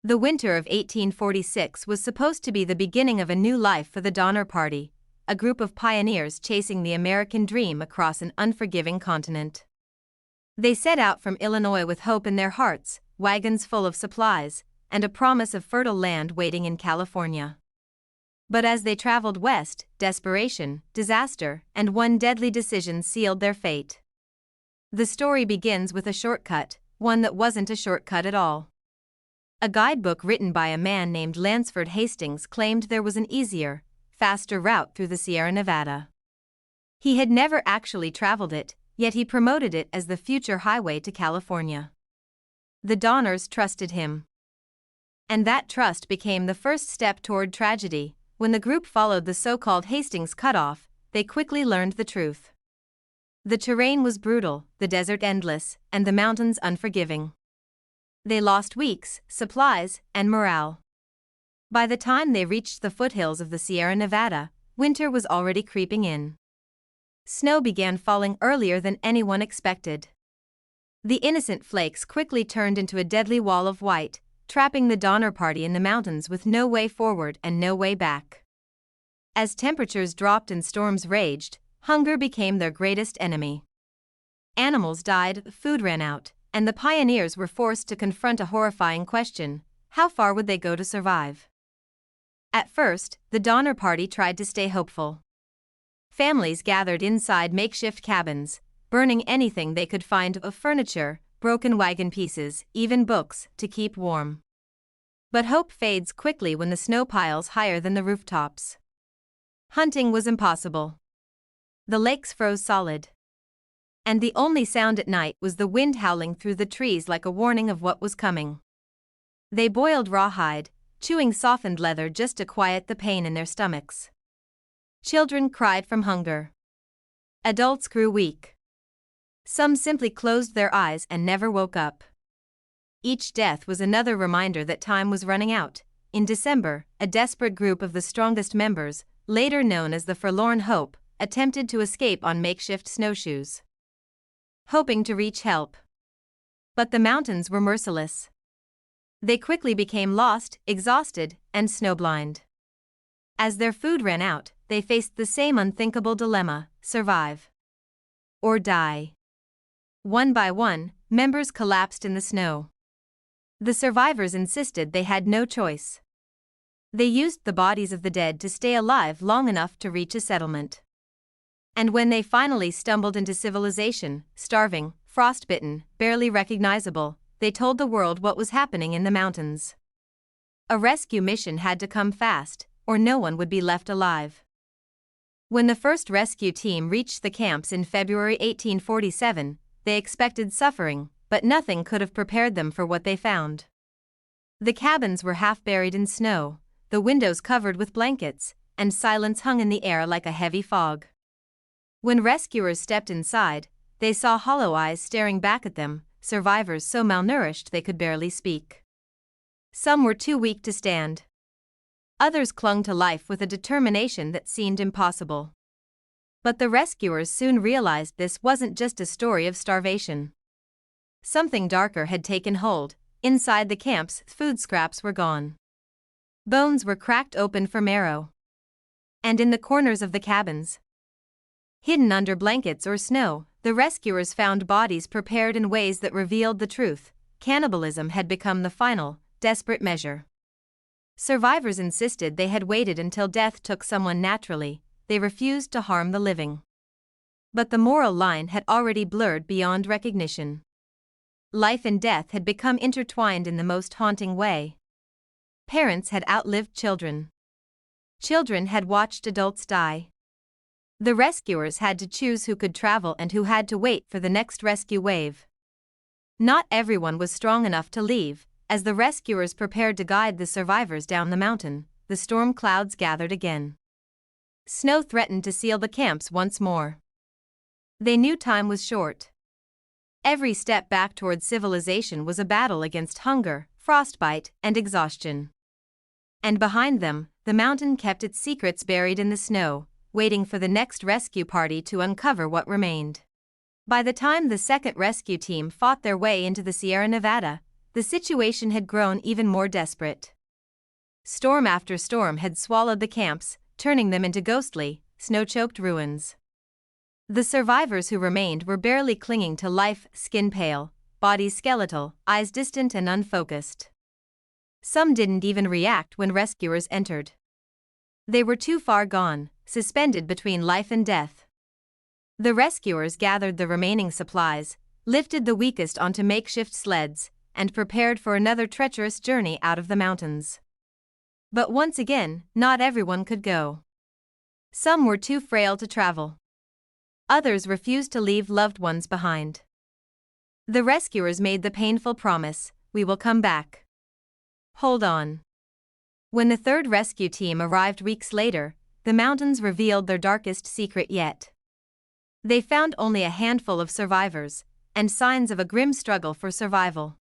The winter of 1846 was supposed to be the beginning of a new life for the Donner Party, a group of pioneers chasing the American dream across an unforgiving continent. They set out from Illinois with hope in their hearts, wagons full of supplies, and a promise of fertile land waiting in California. But as they traveled west, desperation, disaster, and one deadly decision sealed their fate. The story begins with a shortcut, one that wasn't a shortcut at all. A guidebook written by a man named Lansford Hastings claimed there was an easier, faster route through the Sierra Nevada. He had never actually traveled it, yet he promoted it as the future highway to California. The Donners trusted him. And that trust became the first step toward tragedy. When the group followed the so-called Hastings Cutoff, they quickly learned the truth. The terrain was brutal, the desert endless, and the mountains unforgiving. They lost weeks, supplies, and morale. By the time they reached the foothills of the Sierra Nevada, winter was already creeping in. Snow began falling earlier than anyone expected. The innocent flakes quickly turned into a deadly wall of white, trapping the Donner Party in the mountains with no way forward and no way back. As temperatures dropped and storms raged, hunger became their greatest enemy. Animals died, food ran out, and the pioneers were forced to confront a horrifying question: how far would they go to survive? At first, the Donner Party tried to stay hopeful. Families gathered inside makeshift cabins, burning anything they could find of furniture, broken wagon pieces, even books, to keep warm. But hope fades quickly when the snow piles higher than the rooftops. Hunting was impossible. The lakes froze solid. And the only sound at night was the wind howling through the trees like a warning of what was coming. They boiled rawhide, chewing softened leather just to quiet the pain in their stomachs. Children cried from hunger. Adults grew weak. Some simply closed their eyes and never woke up. Each death was another reminder that time was running out. In December, a desperate group of the strongest members, later known as the Forlorn Hope, attempted to escape on makeshift snowshoes, hoping to reach help. But the mountains were merciless. They quickly became lost, exhausted, and snowblind. As their food ran out, they faced the same unthinkable dilemma: survive or die. One by one, members collapsed in the snow. The survivors insisted they had no choice. They used the bodies of the dead to stay alive long enough to reach a settlement. And when they finally stumbled into civilization, starving, frostbitten, barely recognizable, they told the world what was happening in the mountains. A rescue mission had to come fast, or no one would be left alive. When the first rescue team reached the camps in February 1847, they expected suffering, but nothing could have prepared them for what they found. The cabins were half buried in snow, the windows covered with blankets, and silence hung in the air like a heavy fog. When rescuers stepped inside, they saw hollow eyes staring back at them, survivors so malnourished they could barely speak. Some were too weak to stand. Others clung to life with a determination that seemed impossible. But the rescuers soon realized this wasn't just a story of starvation. Something darker had taken hold. Inside the camps, food scraps were gone. Bones were cracked open for marrow. And in the corners of the cabins, hidden under blankets or snow, the rescuers found bodies prepared in ways that revealed the truth: cannibalism had become the final, desperate measure. Survivors insisted they had waited until death took someone naturally. They refused to harm the living. But the moral line had already blurred beyond recognition. Life and death had become intertwined in the most haunting way. Parents had outlived children. Children had watched adults die. The rescuers had to choose who could travel and who had to wait for the next rescue wave. Not everyone was strong enough to leave. As the rescuers prepared to guide the survivors down the mountain, the storm clouds gathered again. Snow threatened to seal the camps once more. They knew time was short. Every step back toward civilization was a battle against hunger, frostbite, and exhaustion. And behind them, the mountain kept its secrets buried in the snow, waiting for the next rescue party to uncover what remained. By the time the second rescue team fought their way into the Sierra Nevada, the situation had grown even more desperate. Storm after storm had swallowed the camps, turning them into ghostly, snow-choked ruins. The survivors who remained were barely clinging to life, skin pale, bodies skeletal, eyes distant and unfocused. Some didn't even react when rescuers entered. They were too far gone, suspended between life and death. The rescuers gathered the remaining supplies, lifted the weakest onto makeshift sleds, and prepared for another treacherous journey out of the mountains. But once again, not everyone could go. Some were too frail to travel. Others refused to leave loved ones behind. The rescuers made the painful promise, "We will come back. Hold on." When the third rescue team arrived weeks later, the mountains revealed their darkest secret yet. They found only a handful of survivors, and signs of a grim struggle for survival.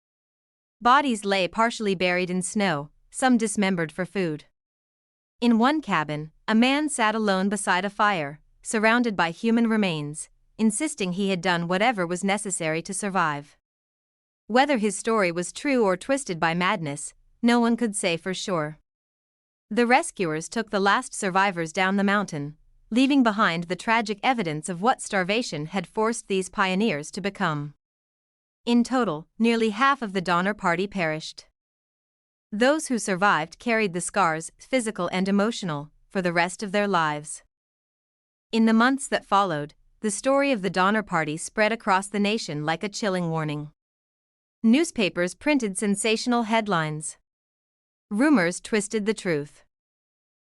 Bodies lay partially buried in snow, some dismembered for food. In one cabin, a man sat alone beside a fire, surrounded by human remains, insisting he had done whatever was necessary to survive. Whether his story was true or twisted by madness, no one could say for sure. The rescuers took the last survivors down the mountain, leaving behind the tragic evidence of what starvation had forced these pioneers to become. In total, nearly half of the Donner Party perished. Those who survived carried the scars, physical and emotional, for the rest of their lives. In the months that followed, the story of the Donner Party spread across the nation like a chilling warning. Newspapers printed sensational headlines. Rumors twisted the truth.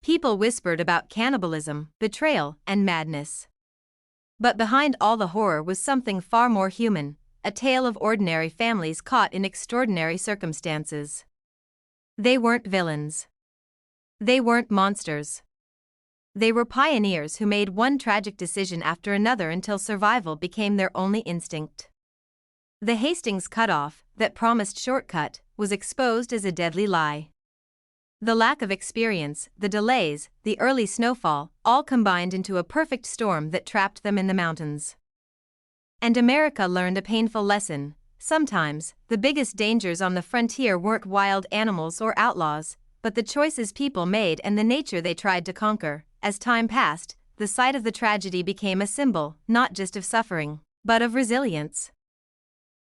People whispered about cannibalism, betrayal, and madness. But behind all the horror was something far more human, a tale of ordinary families caught in extraordinary circumstances. They weren't villains. They weren't monsters. They were pioneers who made one tragic decision after another until survival became their only instinct. The Hastings Cutoff, that promised shortcut, was exposed as a deadly lie. The lack of experience, the delays, the early snowfall, all combined into a perfect storm that trapped them in the mountains. And America learned a painful lesson. Sometimes, the biggest dangers on the frontier weren't wild animals or outlaws, but the choices people made and the nature they tried to conquer. As time passed, the site of the tragedy became a symbol, not just of suffering, but of resilience.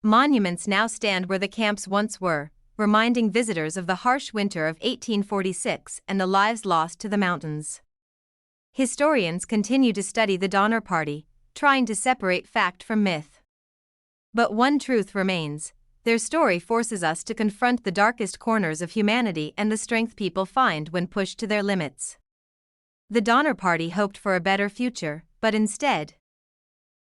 Monuments now stand where the camps once were, reminding visitors of the harsh winter of 1846 and the lives lost to the mountains. Historians continue to study the Donner Party, trying to separate fact from myth. But one truth remains: their story forces us to confront the darkest corners of humanity and the strength people find when pushed to their limits. The Donner Party hoped for a better future, but instead,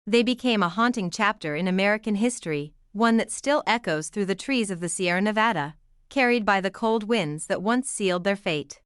they became a haunting chapter in American history, one that still echoes through the trees of the Sierra Nevada, carried by the cold winds that once sealed their fate.